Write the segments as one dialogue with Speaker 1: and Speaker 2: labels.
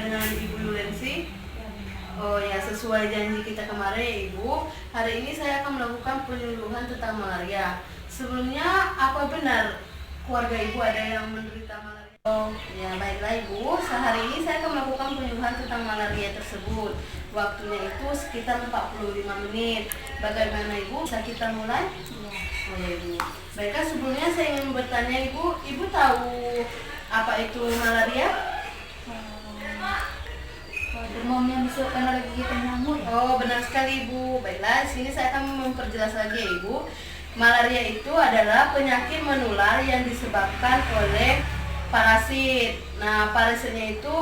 Speaker 1: dengan Ibu Yulensi. Oh ya, sesuai janji kita kemarin ya Ibu, hari ini saya akan melakukan penyuluhan tentang malaria. Sebelumnya, apa benar keluarga Ibu ada yang menderita malaria? Oh ya, baiklah Ibu, sehari ini saya akan melakukan penyuluhan tentang malaria tersebut. Waktunya itu sekitar 45 menit. Bagaimana Ibu? Bisa kita mulai? Oh ya Ibu. Baiklah, sebelumnya saya ingin bertanya Ibu tahu apa itu malaria?
Speaker 2: Demam yang disebabkan oleh gigitan nyamuk.
Speaker 1: Oh, benar sekali Ibu. Baiklah, sini saya akan memperjelas lagi ya Ibu. Malaria itu adalah penyakit menular yang disebabkan oleh parasit. Nah, parasitnya itu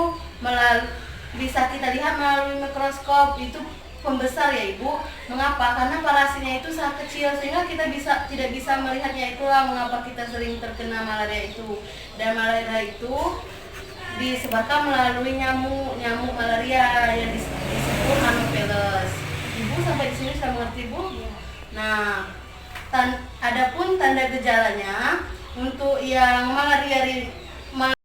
Speaker 1: bisa kita lihat melalui mikroskop. Itu pembesar ya Ibu. Mengapa? Karena parasitnya itu sangat kecil sehingga kita tidak bisa melihatnya. Itulah mengapa kita sering terkena malaria itu. Dan malaria itu disebabkan melalui nyamuk malaria yang disebut Anopheles. Ibu sampai di sini sudah mengerti Bu? Nah, adapun tanda gejalanya untuk yang malaria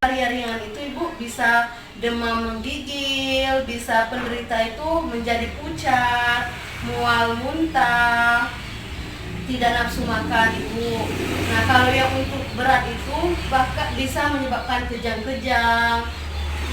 Speaker 1: ringan itu Ibu bisa demam menggigil, bisa penderita itu menjadi pucat, mual muntah, tidak nafsu makan Ibu. Nah, kalau yang untuk berat itu bahkan bisa menyebabkan kejang-kejang,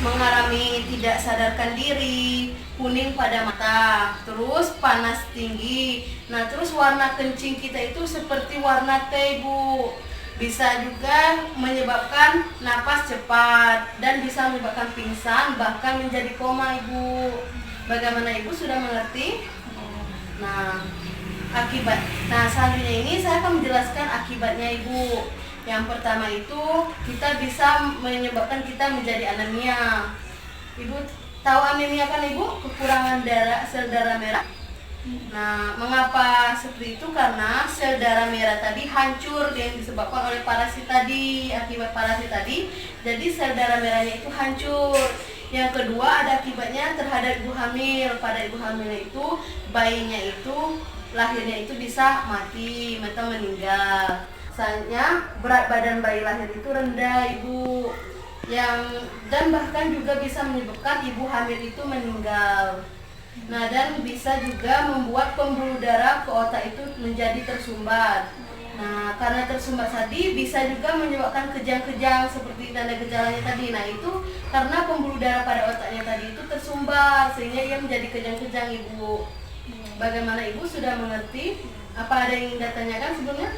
Speaker 1: mengalami tidak sadarkan diri, kuning pada mata, terus panas tinggi. Nah, terus warna kencing kita itu seperti warna teh Ibu. Bisa juga menyebabkan napas cepat dan bisa menyebabkan pingsan bahkan menjadi koma Ibu. Bagaimana Ibu sudah mengerti? Nah, selanjutnya ini saya akan menjelaskan akibatnya Ibu. Yang pertama itu kita bisa menyebabkan kita menjadi anemia. Ibu tahu anemia kan Ibu? Kekurangan sel darah merah. Nah, mengapa seperti itu? Karena sel darah merah tadi hancur yang disebabkan oleh parasit tadi. Akibat parasit tadi, jadi sel darah merahnya itu hancur. Yang kedua ada akibatnya terhadap ibu hamil. Pada ibu hamil itu bayinya itu lahirnya itu bisa mati atau meninggal. Misalnya berat badan bayi lahir itu rendah Ibu, dan bahkan juga bisa menyebabkan ibu hamil itu meninggal. Nah, dan bisa juga membuat pembuluh darah ke otak itu menjadi tersumbat. Nah, karena tersumbat tadi bisa juga menyebabkan kejang-kejang seperti tanda gejalanya tadi. Nah, itu karena pembuluh darah pada otaknya tadi itu tersumbat sehingga ia menjadi kejang-kejang Ibu. Bagaimana Ibu sudah mengerti? Apa ada yang ingin ditanyakan sebelumnya?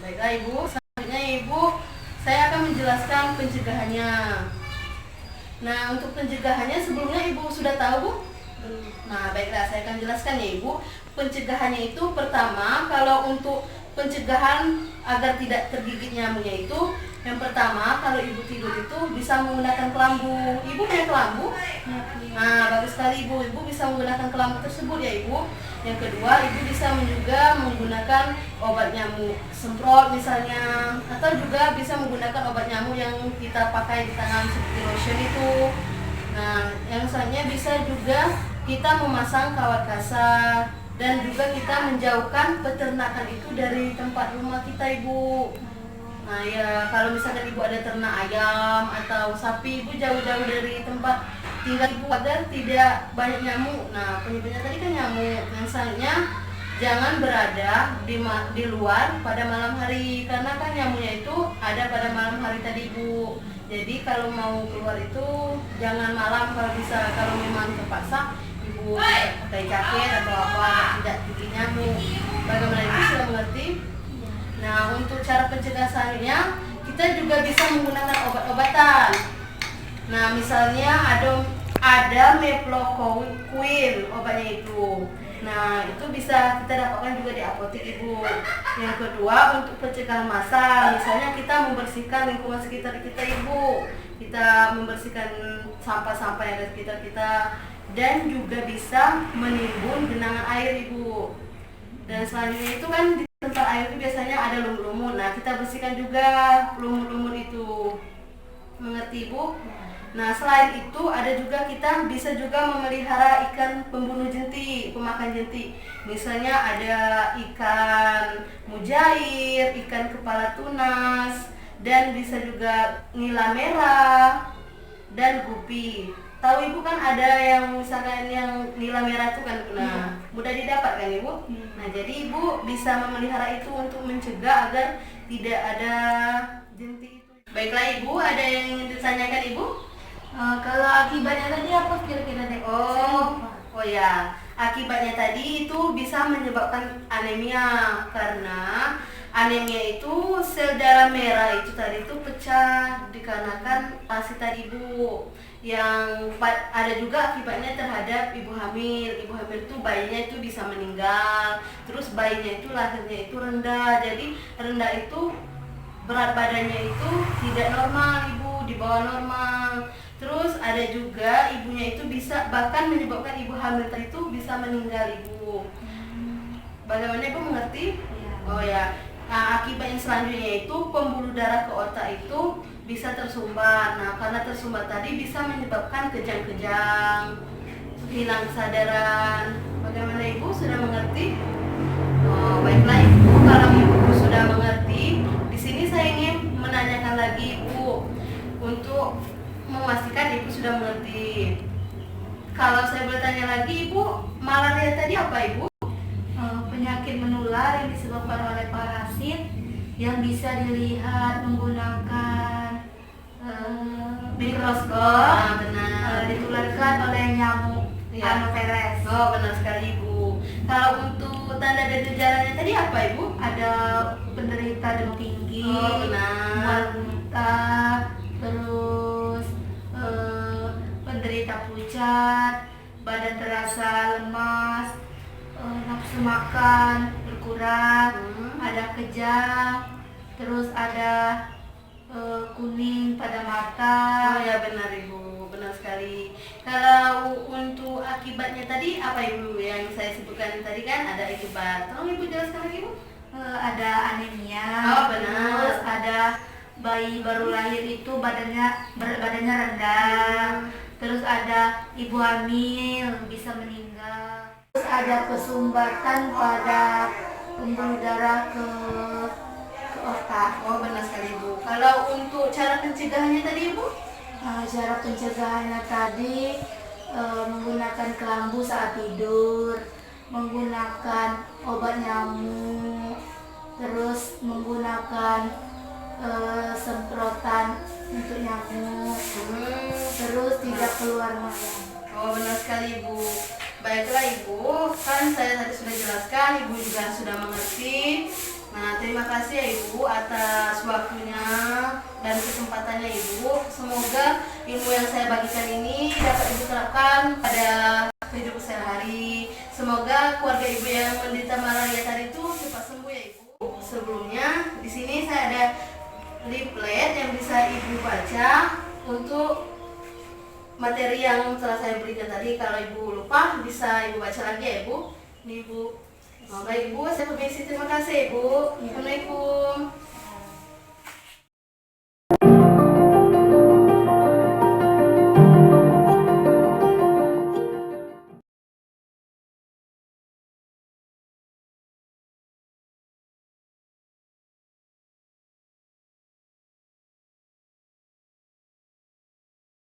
Speaker 1: Baiklah Ibu, selanjutnya Ibu, saya akan menjelaskan pencegahannya. Nah, untuk pencegahannya sebelumnya Ibu sudah tahu Bu? Nah, baiklah saya akan jelaskan ya Ibu. Pencegahannya itu pertama, kalau untuk pencegahan agar tidak tergigit nyamuknya itu, yang pertama kalau Ibu tidur itu bisa menggunakan kelambu. Ibu punya kelambu? Nah, bagus sekali Ibu. Ibu bisa menggunakan kelambu tersebut ya Ibu. Yang kedua, Ibu bisa juga menggunakan obat nyamuk semprot misalnya, atau juga bisa menggunakan obat nyamuk yang kita pakai di tangan seperti lotion itu. Nah, yang selanjutnya bisa juga kita memasang kawat kasar dan juga kita menjauhkan peternakan itu dari tempat rumah kita Ibu. Nah ya, kalau misalkan Ibu ada ternak ayam atau sapi, Ibu jauh-jauh dari tempat tinggal Ibu agar tidak banyak nyamuk. Nah, penyebabnya tadi kan nyamuk. Yang selanjutnya jangan berada di luar pada malam hari, karena kan nyamuknya itu ada pada malam hari tadi Ibu. Jadi kalau mau keluar itu jangan malam kalau bisa. Kalau memang terpaksa Ibu pakai jaket atau apa, tidak gigit nyamuk. Bagaimana Ibu sudah mengerti? Nah, untuk cara pencegahannya kita juga bisa menggunakan obat-obatan. Nah, misalnya ada mefloquine obatnya itu. Nah, itu bisa kita dapatkan juga di apotek Ibu. Yang kedua, untuk pencegahan massal, misalnya kita membersihkan lingkungan sekitar kita Ibu. Kita membersihkan sampah-sampah yang ada di sekitar kita, dan juga bisa menimbun genangan air Ibu. Dan selanjutnya itu kan di tempat air itu biasanya ada lumut-lumut. Nah, kita bersihkan juga lumut-lumut itu. Mengerti Ibu? Nah, selain itu ada juga kita bisa juga memelihara ikan pembunuh jentik, pemakan jentik. Misalnya ada ikan mujair, ikan kepala tunas, dan bisa juga nila merah, dan gupi. Tahu ibu kan ada yang misalkan yang nila merah itu kan, nah mudah didapat kan ibu. Nah jadi ibu bisa memelihara itu untuk mencegah agar tidak ada jentik itu. Baiklah ibu, ada yang ingin ditanyakan ibu?
Speaker 2: Kalau akibatnya tadi apa kira-kira dek?
Speaker 1: Oh ya, akibatnya tadi itu bisa menyebabkan anemia karena anemia itu sel darah merah itu tadi itu pecah dikarenakan pasti tadi ibu. Yang ada juga akibatnya terhadap ibu hamil. Ibu hamil itu bayinya itu bisa meninggal. Terus bayinya itu lahirnya itu rendah. Jadi rendah itu berat badannya itu tidak normal ibu, di bawah normal. Terus ada juga ibunya itu bisa bahkan menyebabkan ibu hamil tadi itu bisa meninggal ibu. Bagaimana ibu mengerti?
Speaker 2: Iya.
Speaker 1: Oh ya. Nah, akibat yang selanjutnya itu pembuluh darah ke otak itu bisa tersumbat. Nah, karena tersumbat tadi bisa menyebabkan kejang-kejang, hilang kesadaran. Bagaimana ibu sudah mengerti? Oh, baiklah ibu, kalau ibu sudah mengerti, di sini saya ingin menanyakan lagi ibu untuk memastikan ibu sudah mengerti. Kalau saya boleh tanya lagi ibu, malaria tadi apa ibu?
Speaker 2: Penyakit menular yang disebabkan oleh parasit yang bisa dilihat menggunakan mikroskop.
Speaker 1: Benar.
Speaker 2: Ditularkan oleh nyamuk Anopheles.
Speaker 1: Oh, benar sekali ibu. Kalau untuk tanda dan gejalanya tadi apa ibu?
Speaker 2: Ada penderita demam tinggi,
Speaker 1: Benar.
Speaker 2: mual muntah, terus penderita pucat, badan terasa lemas, nafsu makan berkurang, ada kejang, terus ada kuning pada mata.
Speaker 1: Oh ya benar ibu, benar sekali. Kalau untuk akibatnya tadi apa ibu yang saya sebutkan tadi kan ada akibat. Tolong ibu jelaskan lagi ibu.
Speaker 2: Ada anemia.
Speaker 1: Oh, benar.
Speaker 2: Terus ada bayi baru lahir itu badannya berat badannya rendah. Terus ada ibu hamil bisa meninggal. Terus ada kesumbatan pada pembuluh darah ke otak.
Speaker 1: Oh benar sekali ibu. Kalau untuk cara pencegahannya tadi ibu?
Speaker 2: Cara pencegahannya tadi menggunakan kelambu saat tidur, menggunakan obat nyamuk, terus menggunakan semprotan untuk nyamuk, terus tidak keluar malam.
Speaker 1: Oh benar sekali ibu. Baiklah ibu, kan saya tadi sudah jelaskan, ibu juga sudah mengerti. Nah terima kasih ya ibu atas waktunya dan kesempatannya ibu. Semoga ilmu yang saya bagikan ini dapat ibu terapkan pada kehidupan sehari-hari. Semoga keluarga ibu yang menderita malaria tadi itu cepat sembuh ya ibu. Sebelumnya di sini saya ada leaflet yang bisa ibu baca untuk materi yang telah saya berikan tadi. Kalau ibu lupa bisa ibu baca lagi ya ibu. Ini ibu. Baik ibu, saya permisi, terima kasih ibu. Assalamualaikum.